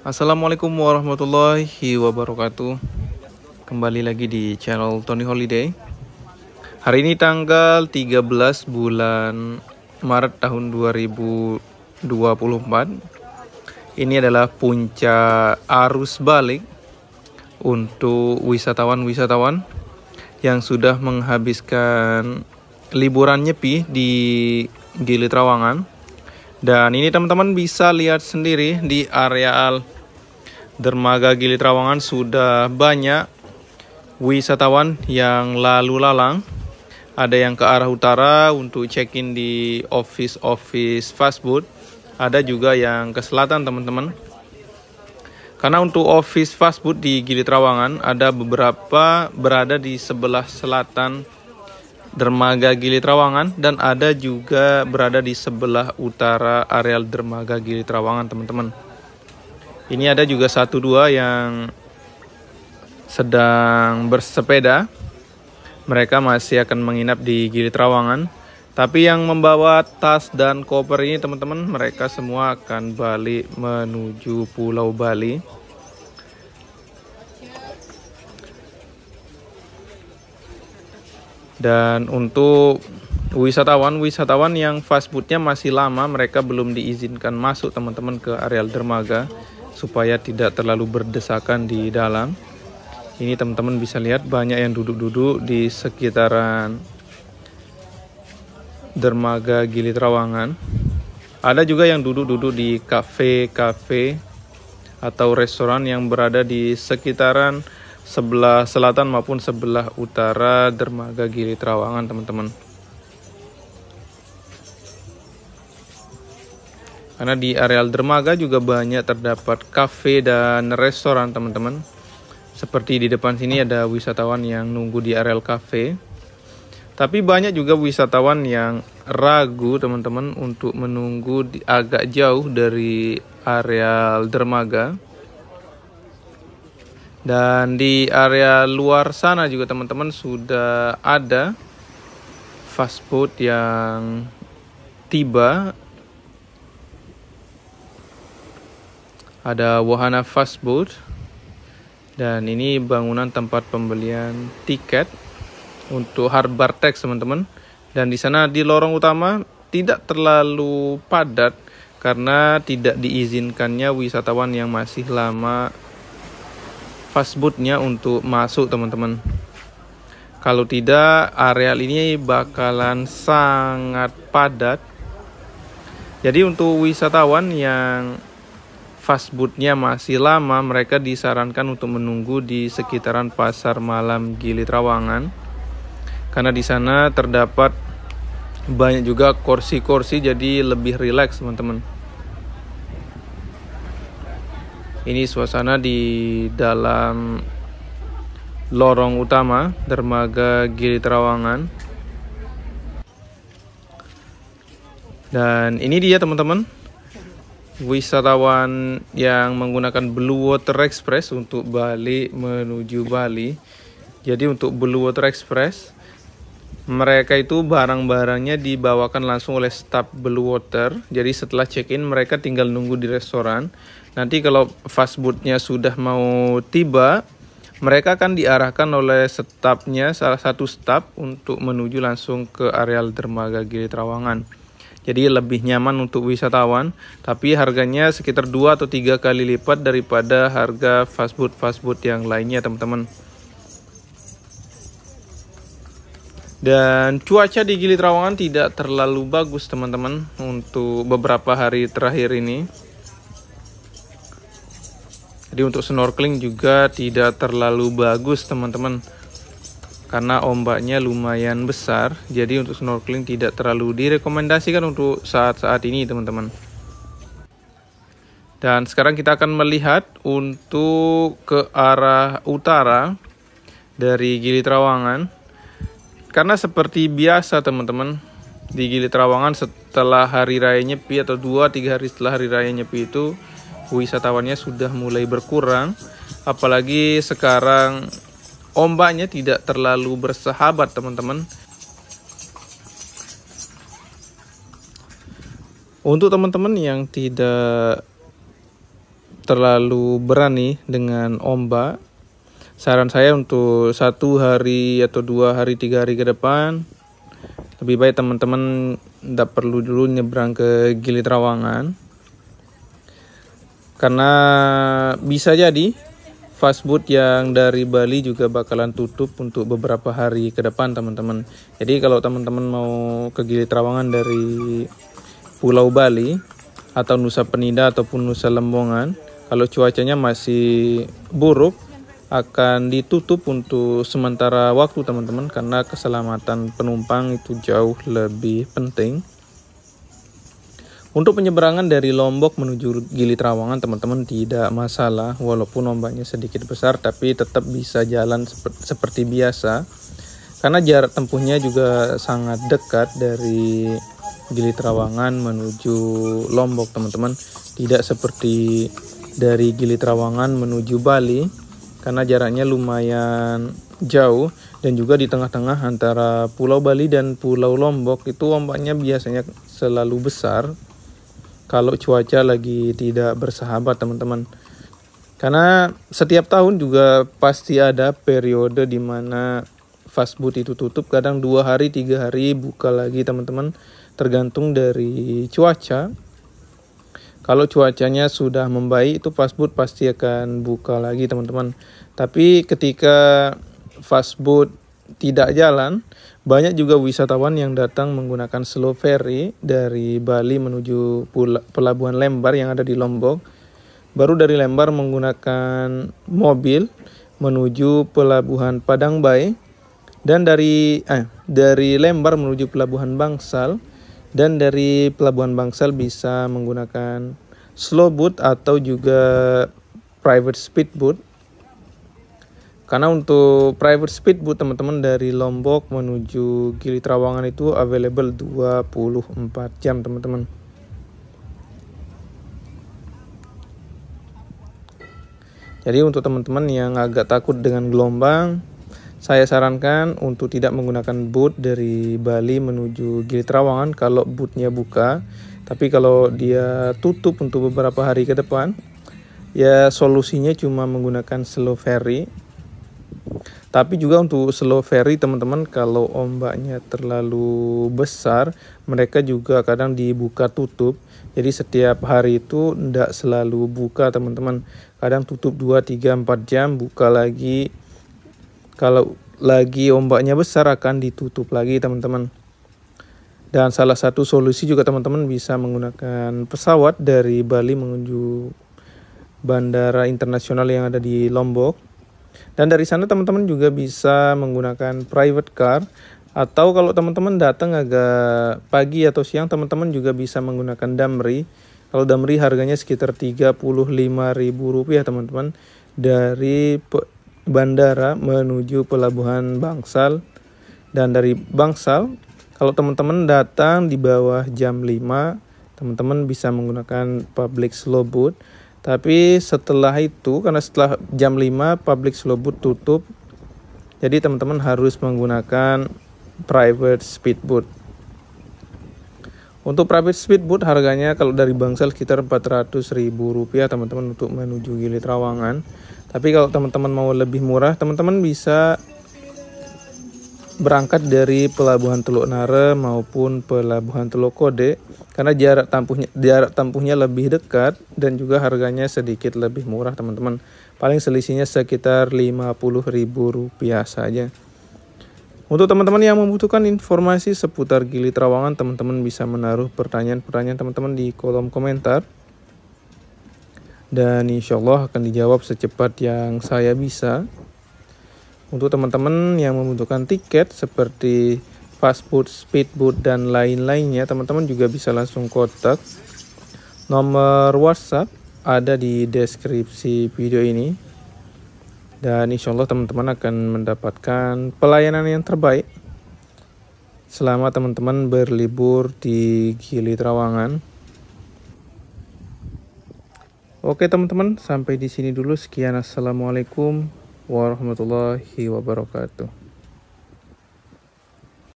Assalamualaikum warahmatullahi wabarakatuh. Kembali lagi di channel Tony Holiday. Hari ini tanggal 13 bulan Maret tahun 2024. Ini adalah puncak arus balik untuk wisatawan-wisatawan yang sudah menghabiskan liburan nyepi di Gili Trawangan. Dan ini teman-teman bisa lihat sendiri di areal dermaga Gili Trawangan sudah banyak wisatawan yang lalu lalang. Ada yang ke arah utara untuk check-in di office fast food. Ada juga yang ke selatan teman-teman. Karena untuk office fast food di Gili Trawangan ada beberapa berada di sebelah selatan dermaga Gili Trawangan dan ada juga berada di sebelah utara areal dermaga Gili Trawangan teman-teman. Ini ada juga 1-2 yang sedang bersepeda. Mereka masih akan menginap di Gili Trawangan. Tapi yang membawa tas dan koper ini teman-teman, mereka semua akan balik menuju Pulau Bali. Dan untuk wisatawan yang fast foodnya masih lama, mereka belum diizinkan masuk teman-teman ke areal dermaga supaya tidak terlalu berdesakan di dalam. Ini teman-teman bisa lihat banyak yang duduk-duduk di sekitaran dermaga Gili Trawangan. Ada juga yang duduk-duduk di kafe-kafe atau restoran yang berada di sekitaran sebelah selatan maupun sebelah utara dermaga Gili Trawangan teman-teman. Karena di areal dermaga juga banyak terdapat kafe dan restoran teman-teman. Seperti di depan sini ada wisatawan yang nunggu di areal kafe. Tapi banyak juga wisatawan yang ragu teman-teman untuk menunggu agak jauh dari areal dermaga. Dan di area luar sana juga teman-teman sudah ada fast food yang tiba. Ada wahana fast food. Dan ini bangunan tempat pembelian tiket untuk Harbour Tax teman-teman. Dan di sana di lorong utama tidak terlalu padat karena tidak diizinkannya wisatawan yang masih lama fast foodnya untuk masuk teman-teman. Kalau tidak, areal ini bakalan sangat padat. Jadi untuk wisatawan yang fast foodnya masih lama, mereka disarankan untuk menunggu di sekitaran pasar malam Gili Trawangan. Karena di sana terdapat banyak juga kursi-kursi, jadi lebih rileks teman-teman. Ini suasana di dalam lorong utama dermaga Gili Trawangan. Dan ini dia teman-teman, wisatawan yang menggunakan Blue Water Express untuk balik menuju Bali. Jadi untuk Blue Water Express, mereka itu barang-barangnya dibawakan langsung oleh staf Blue Water. Jadi setelah check-in mereka tinggal nunggu di restoran. Nanti kalau fast foodnya sudah mau tiba, mereka akan diarahkan oleh stafnya, salah satu staf untuk menuju langsung ke areal dermaga Gili Trawangan. Jadi lebih nyaman untuk wisatawan, tapi harganya sekitar 2 atau 3 kali lipat daripada harga fast food yang lainnya teman-teman. Dan cuaca di Gili Trawangan tidak terlalu bagus teman-teman untuk beberapa hari terakhir ini. Jadi untuk snorkeling juga tidak terlalu bagus teman-teman. Karena ombaknya lumayan besar. Jadi untuk snorkeling tidak terlalu direkomendasikan untuk saat-saat ini teman-teman. Dan sekarang kita akan melihat untuk ke arah utara dari Gili Trawangan. Karena seperti biasa teman-teman, di Gili Trawangan setelah hari raya Nyepi atau 2-3 hari setelah hari raya Nyepi itu wisatawannya sudah mulai berkurang. Apalagi sekarang ombaknya tidak terlalu bersahabat teman-teman. Untuk teman-teman yang tidak terlalu berani dengan ombak, saran saya untuk 1 hari atau 2 hari 3 hari ke depan, lebih baik teman-teman tidak perlu dulu nyebrang ke Gili Trawangan, karena bisa jadi fastboat yang dari Bali juga bakalan tutup untuk beberapa hari ke depan teman-teman. Jadi kalau teman-teman mau ke Gili Trawangan dari Pulau Bali atau Nusa Penida ataupun Nusa Lembongan, kalau cuacanya masih buruk akan ditutup untuk sementara waktu teman-teman, karena keselamatan penumpang itu jauh lebih penting. Untuk penyeberangan dari Lombok menuju Gili Trawangan teman-teman tidak masalah, walaupun ombaknya sedikit besar tapi tetap bisa jalan seperti biasa, karena jarak tempuhnya juga sangat dekat dari Gili Trawangan menuju Lombok teman-teman. Tidak seperti dari Gili Trawangan menuju Bali, karena jaraknya lumayan jauh, dan juga di tengah-tengah antara Pulau Bali dan Pulau Lombok itu ombaknya biasanya selalu besar kalau cuaca lagi tidak bersahabat teman-teman. Karena setiap tahun juga pasti ada periode di mana fastboat itu tutup, kadang 2 hari 3 hari buka lagi teman-teman, tergantung dari cuaca. Kalau cuacanya sudah membaik itu fastboat pasti akan buka lagi teman-teman. Tapi ketika fastboat tidak jalan, banyak juga wisatawan yang datang menggunakan slow ferry dari Bali menuju Pelabuhan Lembar yang ada di Lombok. Baru dari Lembar menggunakan mobil menuju Pelabuhan Padang Bay, dan dari Lembar menuju Pelabuhan Bangsal, dan dari Pelabuhan Bangsal bisa menggunakan slow boat atau juga private speedboat. Karena untuk private speedboat teman-teman dari Lombok menuju Gili Trawangan itu available 24 jam teman-teman. Jadi untuk teman-teman yang agak takut dengan gelombang, saya sarankan untuk tidak menggunakan boat dari Bali menuju Gili Trawangan kalau bootnya buka. Tapi kalau dia tutup untuk beberapa hari ke depan, ya solusinya cuma menggunakan slow ferry. Tapi juga untuk slow ferry teman-teman, kalau ombaknya terlalu besar, mereka juga kadang dibuka tutup. Jadi setiap hari itu tidak selalu buka teman-teman. Kadang tutup 2, 3, 4 jam, buka lagi. Kalau lagi ombaknya besar akan ditutup lagi teman-teman. Dan salah satu solusi juga teman-teman bisa menggunakan pesawat dari Bali menuju bandara internasional yang ada di Lombok. Dan dari sana teman-teman juga bisa menggunakan private car, atau kalau teman-teman datang agak pagi atau siang, teman-teman juga bisa menggunakan Damri. Kalau Damri harganya sekitar Rp35.000 teman-teman, dari bandara menuju Pelabuhan Bangsal. Dan dari Bangsal, kalau teman-teman datang di bawah jam 5, teman-teman bisa menggunakan public slow boat. Tapi setelah itu, karena setelah jam 5 public slow boat tutup, jadi teman-teman harus menggunakan private speedboat. Untuk private speedboat harganya kalau dari Bangsal sekitar Rp400.000 teman-teman untuk menuju Gili Trawangan. Tapi kalau teman-teman mau lebih murah, teman-teman bisa berangkat dari Pelabuhan Teluk Nare maupun Pelabuhan Teluk Kode, karena jarak tempuhnya lebih dekat dan juga harganya sedikit lebih murah teman-teman. Paling selisihnya sekitar Rp50.000 saja. Untuk teman-teman yang membutuhkan informasi seputar Gili Trawangan, teman-teman bisa menaruh pertanyaan-pertanyaan teman-teman di kolom komentar, dan insya Allah akan dijawab secepat yang saya bisa. Untuk teman-teman yang membutuhkan tiket seperti fastboat, speedboat, dan lain-lainnya, teman-teman juga bisa langsung kontak. Nomor WhatsApp ada di deskripsi video ini. Dan insya Allah teman-teman akan mendapatkan pelayanan yang terbaik selama teman-teman berlibur di Gili Trawangan. Oke teman-teman, sampai di sini dulu. Sekian, assalamualaikum warahmatullahi wabarakatuh.